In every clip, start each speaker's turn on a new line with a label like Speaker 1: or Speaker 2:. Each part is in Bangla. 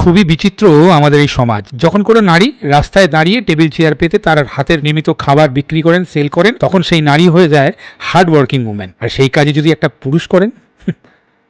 Speaker 1: খুবই বিচিত্র আমাদের এই সমাজ। যখন কোনো নারী রাস্তায় দাঁড়িয়ে টেবিল চেয়ার পেতে তার হাতের নির্মিত খাবার বিক্রি করেন, সেল করেন, তখন সেই নারী হয়ে যায় হার্ড ওয়ার্কিং উম্যান। আর সেই কাজে যদি একটা পুরুষ করেন,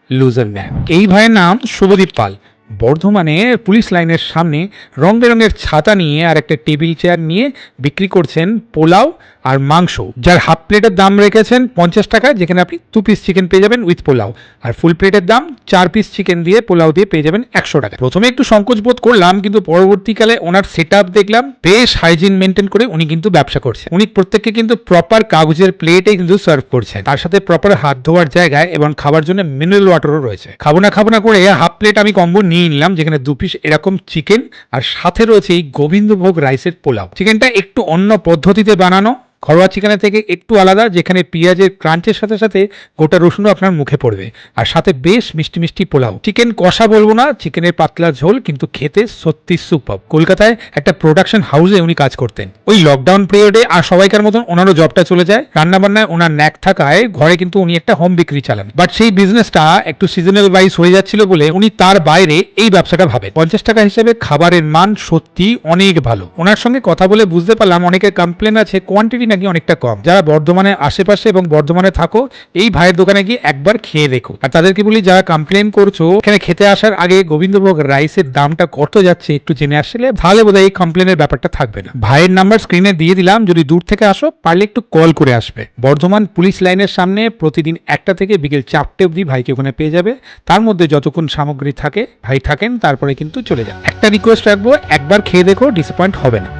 Speaker 1: লুজার ম্যান। এই ভাইয়ের নাম শুভদীপ পাল। বর্ধমানে পুলিশ লাইনের সামনে রং বেরঙের ছাতা নিয়ে আর একটা টেবিল চেয়ার নিয়ে বিক্রি করছেন পোলাও আর মাংস, যার হাফ প্লেটের দাম রেখেছেন 50 টাকা, যেখানে আপনি 2 পিস চিকেন পেয়ে যাবেন উইথ পোলাও, আর ফুল প্লেটের দাম 4 পিস চিকেন দিয়ে পোলাও দিয়ে পেয়ে যাবেন 100 টাকা। প্রথমে একটু সংকোচ বোধ করলাম, কিন্তু পরবর্তীকালে ওনার সেট আপ দেখলাম বেশ হাইজিন মেনটেন করে উনি কিন্তু ব্যবসা করছেন। উনি প্রত্যেককে কিন্তু প্রপার কাগজের প্লেটে কিন্তু সার্ভ করছেন, তার সাথে প্রপার হাত ধোয়ার জায়গায় এবং খাবার জন্য মিনারেল ওয়াটারও রয়েছে। খাবো না করে হাফ প্লেট আমি কম্বো নিয়ে নিলাম, যেখানে 2 পিস এরকম চিকেন আর সাথে রয়েছে এই গোবিন্দভোগ রাইসের পোলাও। চিকেনটা একটু অন্য পদ্ধতিতে বানানো, ঘরোয়া চিকেনের থেকে একটু আলাদা, যেখানে পেঁয়াজের ক্রাঞ্চের সাথে সাথে গোটা রসুনও আপনার মুখে পড়বে, আর সাথে বেশ মিষ্টি মিষ্টি পোলাও। চিকেন কষা বলবো না, চিকেনের পাতলা ঝোল, কিন্তু খেতে সত্যি সুপার। কলকাতায় একটা প্রোডাকশন হাউসে উনি কাজ করতেন। ওই লকডাউন পিরিয়ডে আর সবাইকার মতন ওনারও জবটা চলে যায়। রান্নাবান্নায় ওনার ন্যাক থাকায় ঘরে কিন্তু উনি একটা হোম বিক্রি চালান, বাট সেই বিজনেসটা একটু সিজনাল ওয়াইজ হয়ে যাচ্ছিল বলে উনি তার বাইরে এই ব্যবসাটা ভাবেন। 50 টাকা হিসেবে খাবারের মান সত্যি অনেক ভালো। ওনার সঙ্গে কথা বলে বুঝতে পারলাম অনেকের কমপ্লেন আছে কোয়ান্টিটি নাকি অনেকটা কম। যারা বর্ধমানের আশেপাশে এবং বর্ধমানে থাকো, এই ভাইয়ের দোকানে গিয়ে একবার খেয়ে দেখো। আর তাদেরকে বলি, যারা কমপ্লেন করছো এখানে খেতে আসার আগে গোবিন্দভোগ রাইসের দামটা কত যাচ্ছে একটু জেনে আসলে তাহলে বোধহয় এই কমপ্লেনের ব্যাপারটা থাকবে না। ভাইয়ের নাম্বার স্ক্রিনে দিয়ে দিলাম, যদি দূর থেকে আসো পারলে একটু কল করে আসবে। বর্ধমান পুলিশ লাইনের সামনে প্রতিদিন 1টা থেকে বিকেল 4টে অবধি ভাইকে ওখানে পেয়ে যাবে। তার মধ্যে যতক্ষণ সামগ্রী থাকে ভাই থাকেন, তারপরে কিন্তু চলে যান। একটা রিকোয়েস্ট রাখবো, একবার খেয়ে দেখো, ডিসঅ্যাপয়েন্ট হবে না।